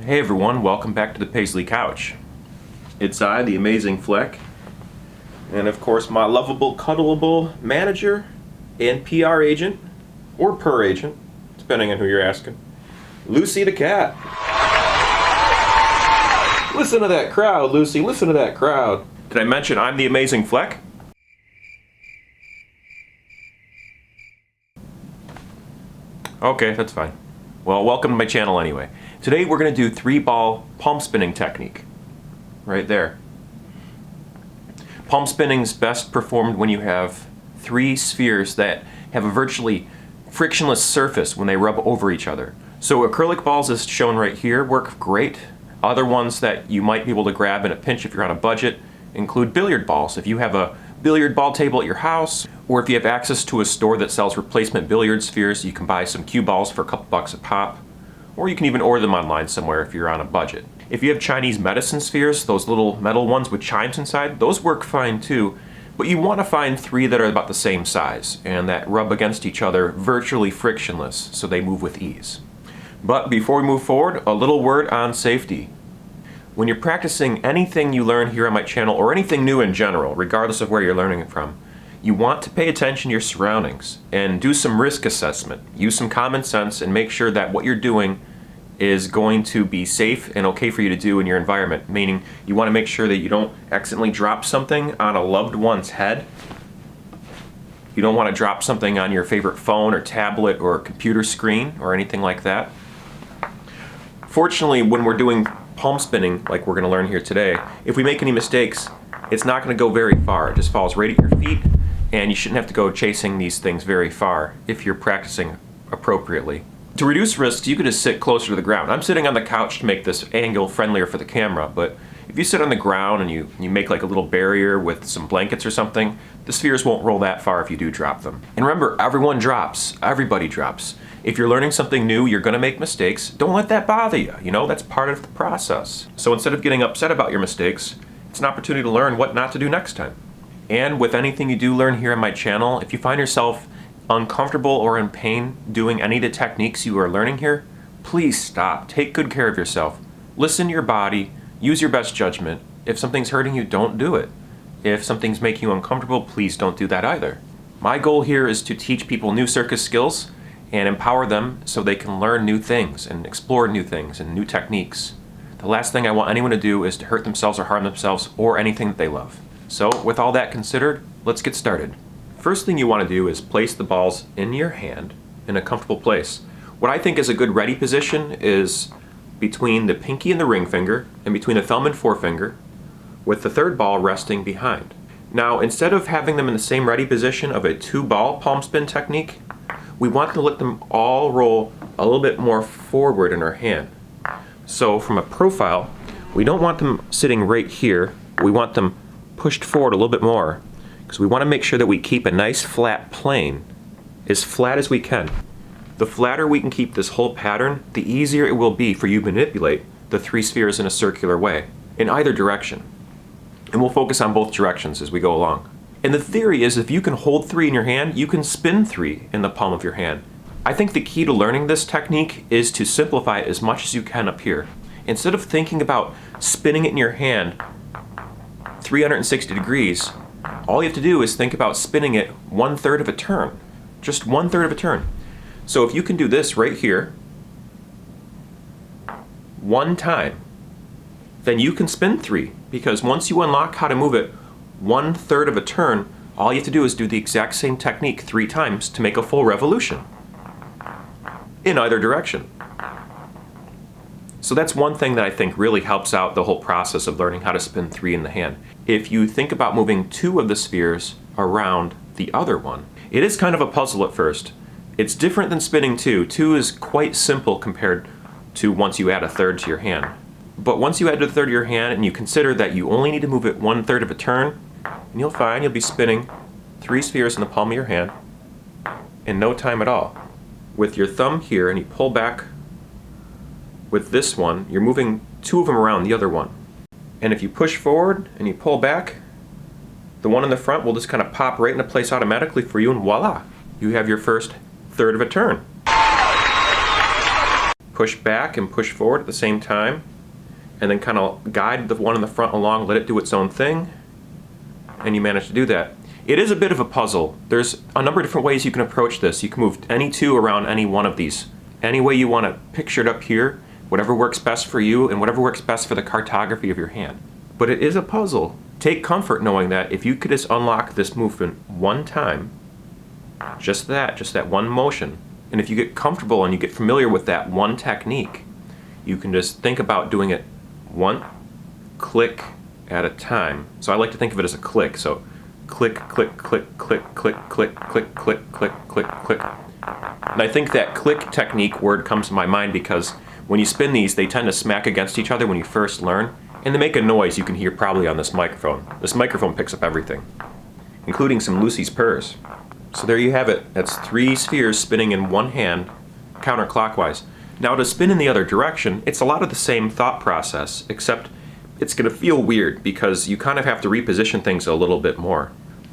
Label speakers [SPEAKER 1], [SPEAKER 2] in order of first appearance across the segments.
[SPEAKER 1] Hey everyone, welcome back to the Paisley Couch. It's I, the amazing Flec, and of course my lovable, cuddleable manager and PR agent, or per agent, depending on who you're asking, Lucy the cat. Listen to that crowd, Lucy, listen to that crowd. Did I mention I'm the amazing Flec? Okay, that's fine. Well, welcome to my channel anyway. Today we're going to do 3-ball palm spinning technique. Right there. Palm spinning is best performed when you have 3 spheres that have a virtually frictionless surface when they rub over each other. So acrylic balls, as shown right here, work great. Other ones that you might be able to grab in a pinch if you're on a budget include billiard balls. If you have a billiard ball table at your house, or if you have access to a store that sells replacement billiard spheres, you can buy some cue balls for a couple bucks a pop. Or you can even order them online somewhere if you're on a budget. If you have Chinese medicine spheres, those little metal ones with chimes inside, those work fine too. But you want to find 3 that are about the same size and that rub against each other virtually frictionless so they move with ease. But before we move forward, a little word on safety. When you're practicing anything you learn here on my channel, or anything new in general, regardless of where you're learning it from, you want to pay attention to your surroundings and do some risk assessment. Use some common sense and make sure that what you're doing is going to be safe and okay for you to do in your environment. Meaning, you want to make sure that you don't accidentally drop something on a loved one's head. You don't want to drop something on your favorite phone or tablet or computer screen or anything like that. Fortunately, when we're doing palm spinning, like we're going to learn here today, if we make any mistakes, it's not going to go very far. It just falls right at your feet, and you shouldn't have to go chasing these things very far if you're practicing appropriately. To reduce risks, you could just sit closer to the ground. I'm sitting on the couch to make this angle friendlier for the camera, but if you sit on the ground and you make like a little barrier with some blankets or something, the spheres won't roll that far if you do drop them. And remember, everyone drops. Everybody drops. If you're learning something new, you're going to make mistakes. Don't let that bother you. You know, that's part of the process. So instead of getting upset about your mistakes, it's an opportunity to learn what not to do next time. And with anything you do learn here on my channel, if you find yourself uncomfortable or in pain doing any of the techniques you are learning here, please stop. Take good care of yourself. Listen to your body. Use your best judgment. If something's hurting you, don't do it. If something's making you uncomfortable, please don't do that either. My goal here is to teach people new circus skills and empower them so they can learn new things and explore new things and new techniques. The last thing I want anyone to do is to hurt themselves or harm themselves or anything that they love. So with all that considered, let's get started. First thing you want to do is place the balls in your hand in a comfortable place. What I think is a good ready position is between the pinky and the ring finger, and between the thumb and forefinger, with the 3rd ball resting behind. Now, instead of having them in the same ready position of a 2-ball palm spin technique, we want to let them all roll a little bit more forward in our hand. So from a profile, we don't want them sitting right here. We want them pushed forward a little bit more, because we want to make sure that we keep a nice flat plane, as flat as we can. The flatter we can keep this whole pattern, the easier it will be for you to manipulate the 3 spheres in a circular way, in either direction. And we'll focus on both directions as we go along. And the theory is if you can hold 3 in your hand, you can spin 3 in the palm of your hand. I think the key to learning this technique is to simplify it as much as you can up here. Instead of thinking about spinning it in your hand 360 degrees, all you have to do is think about spinning it 1/3 of a turn. Just 1/3 of a turn. So if you can do this right here, 1 time, then you can spin 3. Because once you unlock how to move it 1/3 of a turn, all you have to do is do the exact same technique 3 times to make a full revolution. In either direction. So that's one thing that I think really helps out the whole process of learning how to spin 3 in the hand. If you think about moving 2 of the spheres around the other one, it is kind of a puzzle at first. It's different than spinning 2. 2 is quite simple compared to once you add a 1/3 to your hand. But once you add a 1/3 to your hand and you consider that you only need to move it 1/3 of a turn, and you'll find you'll be spinning 3 spheres in the palm of your hand in no time at all. With your thumb here and you pull back with this one, you're moving 2 of them around the other one. And if you push forward and you pull back, the one in the front will just kind of pop right into place automatically for you, and voila, you have your first 1/3 of a turn. push back and push forward at the same time, and then kind of guide the one in the front along, let it do its own thing, and you manage to do that. It is a bit of a puzzle. There's a number of different ways you can approach this. You can move any two around any one of these. Any way you want to picture it up here, whatever works best for you and whatever works best for the cartography of your hand. But it is a puzzle. Take comfort knowing that if you could just unlock this movement one time, just that one motion, and if you get comfortable and you get familiar with that one technique, you can just think about doing it one click at a time. So I like to think of it as a click. So click, click, click, click, click, click, click, click, click, click, click. And I think that click technique word comes to my mind because when you spin these, they tend to smack against each other when you first learn, and they make a noise you can hear probably on this microphone. This microphone picks up everything, including some Lucy's purrs. So there you have it. That's 3 spheres spinning in one hand, counterclockwise. Now to spin in the other direction, it's a lot of the same thought process, except it's going to feel weird because you kind of have to reposition things a little bit more.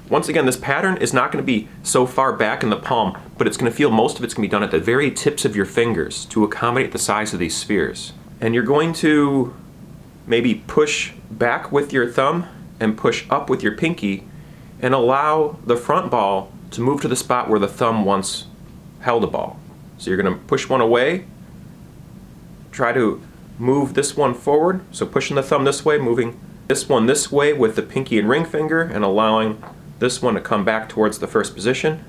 [SPEAKER 1] Once again, this pattern is not going to be so far back in the palm, but it's going to feel most of it's going to be done at the very tips of your fingers to accommodate the size of these spheres. And you're going to maybe push back with your thumb and push up with your pinky and allow the front ball to move to the spot where the thumb once held a ball. So you're going to push one away, try to move this one forward, so pushing the thumb this way, moving this one this way with the pinky and ring finger, and allowing this one to come back towards the first position.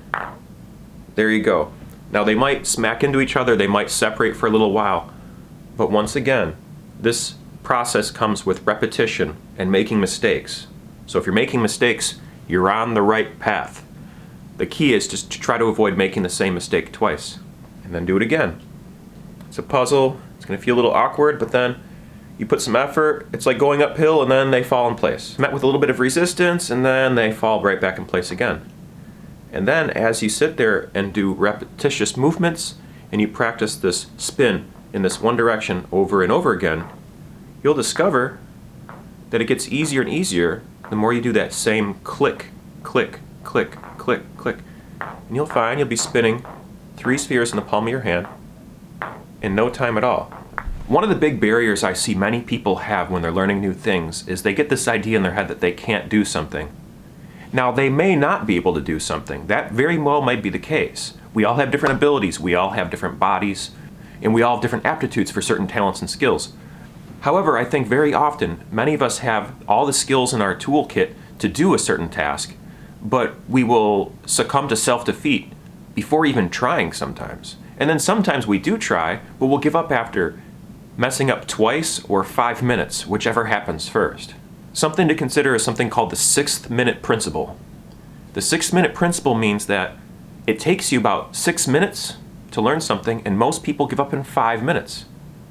[SPEAKER 1] There you go. Now they might smack into each other, they might separate for a little while, but once again, this process comes with repetition and making mistakes. So if you're making mistakes, you're on the right path. The key is just to try to avoid making the same mistake twice, and then do it again. It's a puzzle. It's going to feel a little awkward, but then you put some effort. It's like going uphill and then they fall in place. Met with a little bit of resistance and then they fall right back in place again. And then as you sit there and do repetitious movements and you practice this spin in this one direction over and over again, you'll discover that it gets easier and easier the more you do that same click, click, click, click, click. And you'll find you'll be spinning 3 spheres in the palm of your hand in no time at all. One of the big barriers I see many people have when they're learning new things is they get this idea in their head that they can't do something. Now, they may not be able to do something. That very well might be the case. We all have different abilities, we all have different bodies, and we all have different aptitudes for certain talents and skills. However, I think very often many of us have all the skills in our toolkit to do a certain task, but we will succumb to self-defeat before even trying sometimes. And then sometimes we do try, but we'll give up after messing up twice or 5 minutes, whichever happens first. Something to consider is something called the 6th minute principle. The 6th minute principle means that it takes you about 6 minutes to learn something, and most people give up in 5 minutes.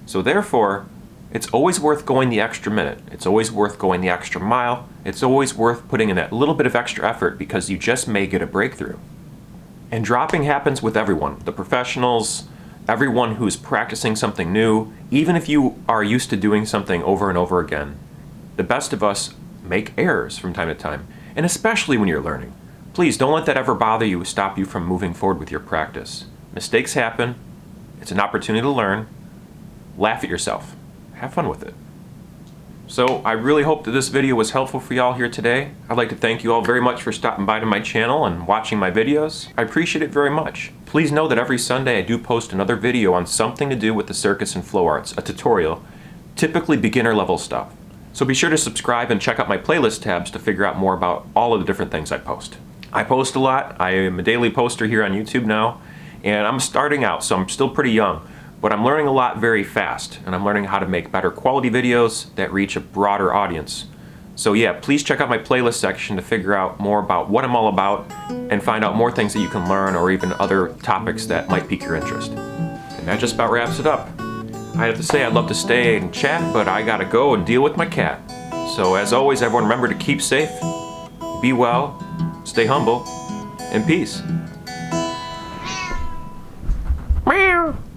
[SPEAKER 1] So therefore, it's always worth going the extra minute. It's always worth going the extra mile. It's always worth putting in that little bit of extra effort because you just may get a breakthrough. And dropping happens with everyone, the professionals, everyone who's practicing something new, even if you are used to doing something over and over again. The best of us make errors from time to time, and especially when you're learning. Please don't let that ever bother you or stop you from moving forward with your practice. Mistakes happen. It's an opportunity to learn. Laugh at yourself. Have fun with it. So I really hope that this video was helpful for y'all here today. I'd like to thank you all very much for stopping by to my channel and watching my videos. I appreciate it very much. Please know that every Sunday I do post another video on something to do with the circus and flow arts, a tutorial, typically beginner level stuff. So be sure to subscribe and check out my playlist tabs to figure out more about all of the different things I post. I post a lot. I am a daily poster here on YouTube now, and I'm starting out, so I'm still pretty young. But I'm learning a lot very fast, and I'm learning how to make better quality videos that reach a broader audience. So yeah, please check out my playlist section to figure out more about what I'm all about and find out more things that you can learn or even other topics that might pique your interest. And that just about wraps it up. I have to say I'd love to stay and chat, but I gotta go and deal with my cat. So as always, everyone remember to keep safe, be well, stay humble, and peace.